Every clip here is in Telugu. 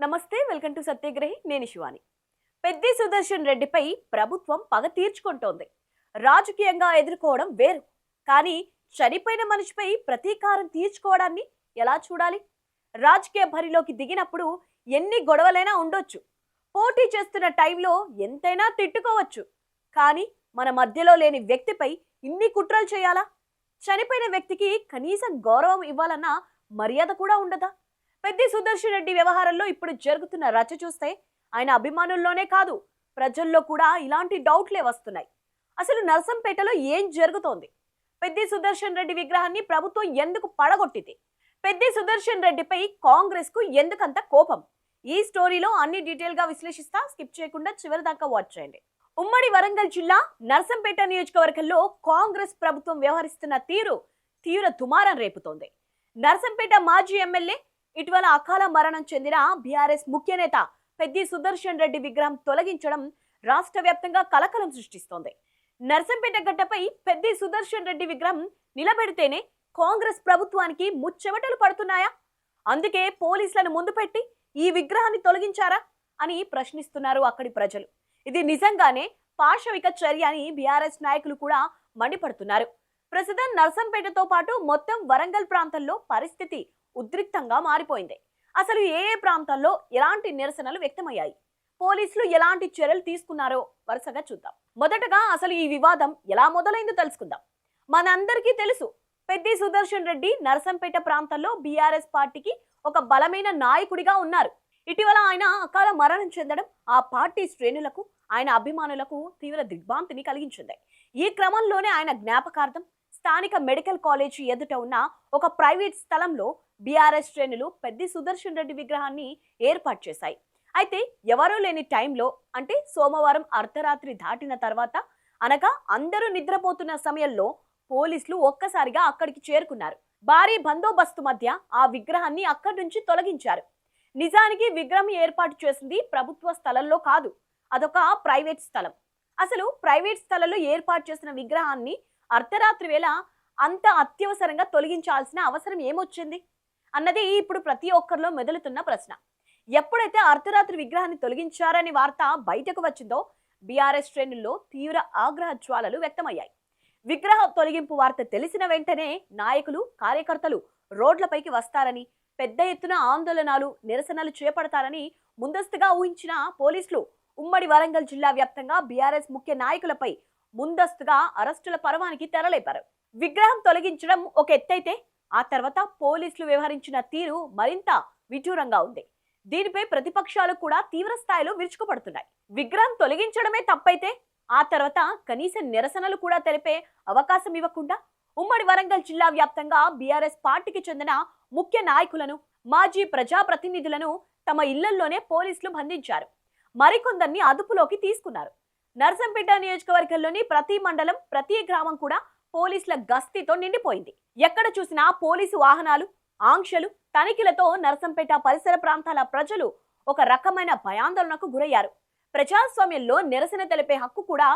నమస్తే, వెల్కమ్ టు సత్యగ్రహి. నేను శివాని. పెద్ది సుదర్శన్ రెడ్డిపై ప్రభుత్వం పగ తీర్చుకుంటోంది. రాజకీయంగా ఎదుర్కోవడం వేరు, కానీ చనిపోయిన మనిషిపై ప్రతీకారం తీర్చుకోవడాన్ని ఎలా చూడాలి? రాజకీయ బరిలోకి దిగినప్పుడు ఎన్ని గొడవలైనా ఉండొచ్చు, పోటీ చేస్తున్న టైంలో ఎంతైనా తిట్టుకోవచ్చు, కానీ మన మధ్యలో లేని వ్యక్తిపై ఇన్ని కుట్రలు చేయాలా? చనిపోయిన వ్యక్తికి కనీసం గౌరవం ఇవ్వాలన్న మర్యాద కూడా ఉండదా? పెద్ది సుదర్శన్ రెడ్డి వ్యవహారంలో ఇప్పుడు జరుగుతున్న రచ్చ చూస్తే ఆయన అభిమానుల్లోనే కాదు, ప్రజల్లో కూడా ఇలాంటి డౌట్లే వస్తున్నాయి. అసలు నర్సంపేటలో ఏం జరుగుతోంది? పెద్ది సుదర్శన్ రెడ్డి విగ్రహాన్ని ప్రభుత్వం ఎందుకు పడగొట్టింది? పెద్ది సుదర్శన్ రెడ్డిపై కాంగ్రెస్ కు ఎందుకంత కోపం? ఈ స్టోరీలో అన్ని డీటెయిల్ గా విశ్లేషిస్తా, స్కిప్ చేయకుండా చివరి దాకా వాచ్ చేయండి. ఉమ్మడి వరంగల్ జిల్లా నర్సంపేట నియోజకవర్గంలో కాంగ్రెస్ ప్రభుత్వం వ్యవహరిస్తున్న తీరు తీవ్ర దుమారం రేపుతోంది. నర్సంపేట మాజీ ఎమ్మెల్యే, ఇటీవల అకాల మరణం చెందిన బీఆర్ఎస్ ముఖ్య నేత పెద్ది సుదర్శన్ రెడ్డి విగ్రహం తొలగించడం రాష్ట్ర వ్యాప్తంగా కలకలం సృష్టిస్తోంది. నర్సంపేట గడ్డపై పెద్ది సుదర్శన్ రెడ్డి విగ్రహం నిలబెడితేనే కాంగ్రెస్ ప్రభుత్వానికి ముచ్చెమటలు పడుతున్నాయా? అందుకే పోలీసులను ముందు పెట్టి ఈ విగ్రహాన్ని తొలగించారా అని ప్రశ్నిస్తున్నారు అక్కడి ప్రజలు. ఇది నిజంగానే పాశవిక చర్య అని బీఆర్ఎస్ నాయకులు కూడా మండిపడుతున్నారు. ప్రస్తుతం నర్సంపేటతో పాటు మొత్తం వరంగల్ ప్రాంతంలో పరిస్థితి ఉద్రిక్తంగా మారిపోయింది. అసలు ఏ ప్రాంతాల్లో ఎలాంటి నిరసనలు వ్యక్తమయ్యాయి, పోలీసులు ఎలాంటి చర్యలు తీసుకున్నారో వరుసగా చూద్దాం. మొదటగా అసలు ఈ వివాదం ఎలా మొదలైందో తెలుసుకుందాం. మనందరికీ తెలుసు, పెద్ది సుదర్శన్ రెడ్డి నర్సంపేట ప్రాంతంలో బీఆర్ఎస్ పార్టీకి ఒక బలమైన నాయకుడిగా ఉన్నారు. ఇటీవల ఆయన అకాల మరణం చెందడం ఆ పార్టీ శ్రేణులకు, ఆయన అభిమానులకు తీవ్ర దిగ్భ్రాంతిని కలిగించింది. ఈ క్రమంలోనే ఆయన జ్ఞాపకార్థం స్థానిక మెడికల్ కాలేజీ ఎదుట ఉన్న ఒక ప్రైవేట్ స్థలంలో బీఆర్ఎస్ శ్రేణులు పెద్ది సుదర్శన్ రెడ్డి విగ్రహాన్ని ఏర్పాటు చేశాయి. అయితే ఎవరూ లేని టైంలో, అంటే సోమవారం అర్ధరాత్రి దాటిన తర్వాత, అనగా అందరూ నిద్రపోతున్న సమయంలో పోలీసులు ఒక్కసారిగా అక్కడికి చేరుకున్నారు. భారీ బందోబస్తు మధ్య ఆ విగ్రహాన్ని అక్కడి నుంచి తొలగించారు. నిజానికి విగ్రహం ఏర్పాటు చేసింది ప్రభుత్వ స్థలంలో కాదు, అదొక ప్రైవేట్ స్థలం. అసలు ప్రైవేట్ స్థలంలో ఏర్పాటు చేసిన విగ్రహాన్ని అర్ధరాత్రి వేళ అంత అత్యవసరంగా తొలగించాల్సిన అవసరం ఏమొచ్చింది అన్నది ఇప్పుడు ప్రతి ఒక్కరిలో మెదులుతున్న ప్రశ్న. ఎప్పుడైతే అర్ధరాత్రి విగ్రహాన్ని తొలగించారని వార్త బయటకు వచ్చిందో బీఆర్ఎస్ శ్రేణుల్లో తీవ్ర ఆగ్రహ జ్వాలలు వ్యక్తమయ్యాయి. విగ్రహ తొలగింపు వార్త తెలిసిన వెంటనే నాయకులు, కార్యకర్తలు రోడ్లపైకి వస్తారని, పెద్ద ఎత్తున ఆందోళనలు, నిరసనలు చేపడతారని ముందస్తుగా ఊహించిన పోలీసులు ఉమ్మడి వరంగల్ జిల్లా వ్యాప్తంగా బీఆర్ఎస్ ముఖ్య నాయకులపై ముందస్తుగా అరెస్టుల పర్వానికి తెరలేపారు. విగ్రహం తొలగించడం ఒక ఎత్తైతే, ఆ తర్వాత పోలీసులు వ్యవహరించిన తీరు మరింత విడ్డూరంగా ఉంది. దీనిపై ప్రతిపక్షాలు కూడా తీవ్ర స్థాయిలో విరుచుకుపడుతున్నాయి. విగ్రహం తొలగించడమే తప్పైతే ఆ తర్వాత కనీస నిరసనలు కూడా తెలిపే అవకాశం ఇవ్వకుండా ఉమ్మడి వరంగల్ జిల్లా వ్యాప్తంగా బీఆర్ఎస్ పార్టీకి చెందిన ముఖ్య నాయకులను, మాజీ ప్రజాప్రతినిధులను తమ ఇళ్లల్లోనే పోలీసులు బంధించారు. మరికొందరిని అదుపులోకి తీసుకున్నారు. నర్సంపేట నియోజకవర్గంలోని ప్రతి మండలం, ప్రతి గ్రామం కూడా పోలీసుల గస్తీతో నిండిపోయింది. ఎక్కడ చూసినా పోలీసు వాహనాలు, ఆంక్షలు, తనిఖీలతో నర్సంపేట పరిసర ప్రాంతాల ప్రజలు ఒక రకమైన భయాందోళనకు గురయ్యారు. ప్రజాస్వామ్యంలో నిరసన తెలిపే హక్కు కూడా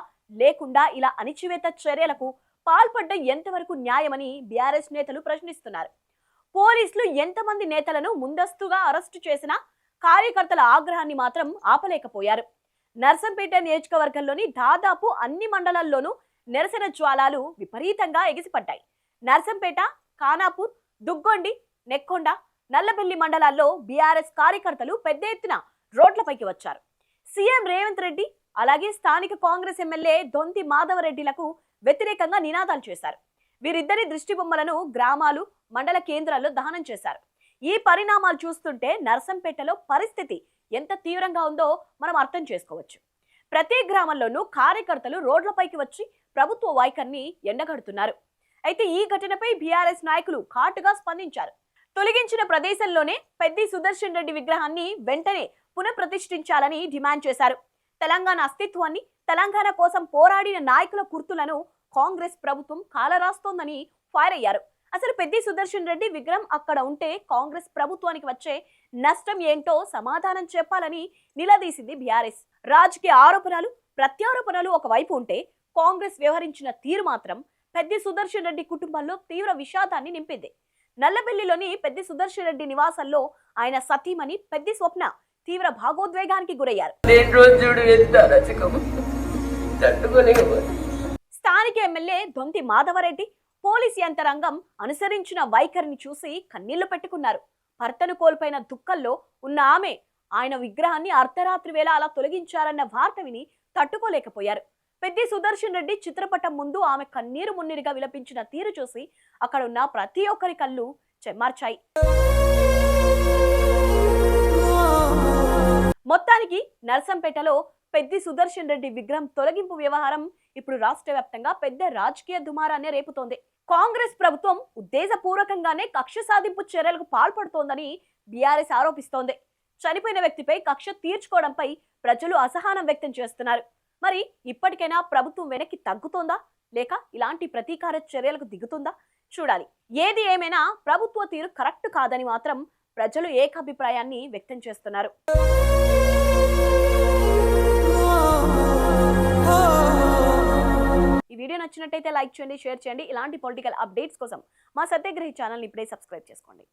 లేకుండా ఇలా అణిచివేత చర్యలకు పాల్పడ్డం ఎంతవరకు న్యాయమని బీఆర్ఎస్ నేతలు ప్రశ్నిస్తున్నారు. పోలీసులు ఎంతమంది నేతలను ముందస్తుగా అరెస్టు చేసినా కార్యకర్తల ఆగ్రహాన్ని మాత్రం ఆపలేకపోయారు. నర్సంపేట నియోజకవర్గంలోని దాదాపు అన్ని మండలాల్లోనూ నిరసన జ్వాలాలు విపరీతంగా ఎగిసిపడ్డాయి. నర్సంపేట, ఖానాపూర్, దుగ్గొండి, నెక్కొండ, నల్లబెల్లి మండలాల్లో బీఆర్ఎస్ కార్యకర్తలు పెద్ద ఎత్తున రోడ్లపైకి వచ్చారు. సీఎం రేవంత్ రెడ్డి, అలాగే స్థానిక కాంగ్రెస్ ఎమ్మెల్యే దొంతి మాధవరెడ్డిలకు వ్యతిరేకంగా నినాదాలు చేశారు. వీరిద్దరి దృష్టి బొమ్మలను గ్రామాలు, మండల కేంద్రాల్లో దహనం చేశారు. ఈ పరిణామాలు చూస్తుంటే నర్సంపేటలో పరిస్థితి ఎంత తీవ్రంగా ఉందో మనం అర్థం చేసుకోవచ్చు. ప్రతి గ్రామంలోనూ కార్యకర్తలు రోడ్లపైకి వచ్చి ప్రభుత్వ వైఖరిని ఎండగడుతున్నారు. అయితే ఈ ఘటనపై బీఆర్ఎస్ నాయకులు ఘాటుగా స్పందించారు. తొలగించిన ప్రదేశంలోనే పెద్ది సుదర్శన్ రెడ్డి విగ్రహాన్ని వెంటనే పునఃప్రతిష్ఠించాలని డిమాండ్ చేశారు. తెలంగాణ అస్తిత్వాన్ని, తెలంగాణ కోసం పోరాడిన నాయకుల గుర్తులను కాంగ్రెస్ ప్రభుత్వం కాలరాస్తోందని ఫైర్ అయ్యారు. అసలు పెద్ది సుదర్శన్ రెడ్డి విగ్రహం అక్కడ ఉంటే కాంగ్రెస్ ప్రభుత్వానికి వచ్చే నష్టం ఏంటో సమాధానం చెప్పాలని నిలదీసింది బీఆర్ఎస్. రాజకీయ ఆరోపణలు, ప్రత్యారోపణలు ఒకవైపు ఉంటే, కాంగ్రెస్ వ్యవహరించిన తీరు మాత్రం పెద్ది సుదర్శన్ రెడ్డి కుటుంబంలో తీవ్ర విషాదాన్ని నింపింది. నల్లబెల్లిలోని పెద్ది సుదర్శన్ రెడ్డి నివాసంలో ఆయన సతీమణి పెద్ది స్వప్న తీవ్ర భాగోద్వేగానికి గురయ్యారు. స్థానిక ఎమ్మెల్యే దొంతి మాధవరెడ్డి పోలీస్ యంత్రాంగం అనుసరించిన వైఖరిని చూసి కన్నీళ్లు పెట్టుకున్నారు. భర్తను కోల్పోయిన దుఃఖంలో ఉన్న ఆమె ఆయన విగ్రహాన్ని అర్ధరాత్రి వేళ అలా తొలగించారన్న వార్త విని తట్టుకోలేకపోయారు. పెద్ది సుదర్శన్ రెడ్డి చిత్రపటం ముందు ఆమె కన్నీరు మున్నీరుగా విలపించిన తీరు చూసి అక్కడున్న ప్రతి ఒక్కరి కళ్ళు చెమ్మార్చాయి. మొత్తానికి నర్సంపేటలో పెద్ది సుదర్శన్ రెడ్డి విగ్రహం తొలగింపు వ్యవహారం ఇప్పుడు రాష్ట్ర వ్యాప్తంగా పెద్ద రాజకీయ దుమారాన్ని రేపుతోంది. కాంగ్రెస్ ప్రభుత్వం ఉద్దేశపూర్వకంగానే కక్ష సాధింపు చర్యలకు పాల్పడుతోందని బీఆర్ఎస్ ఆరోపిస్తోంది. చనిపోయిన వ్యక్తిపై కక్ష తీర్చుకోవడంపై ప్రజలు అసహనం వ్యక్తం చేస్తున్నారు. మరి ఇప్పటికైనా ప్రభుత్వం వెనక్కి తగ్గుతోందా లేక ఇలాంటి ప్రతీకార చర్యలకు దిగుతుందా చూడాలి. ఏది ఏమైనా ప్రభుత్వ తీరు కరెక్ట్ కాదని మాత్రం ప్రజలు ఏకాభిప్రాయాన్ని వ్యక్తం చేస్తున్నారు. ఈ వీడియో నచ్చినట్టయితే లైక్ చేయండి, షేర్ చేయండి. ఇలాంటి పొలిటికల్ అప్డేట్స్ కోసం మా సత్యాగ్రహి ఛానల్ని ఇప్పుడే సబ్స్క్రైబ్ చేసుకోండి.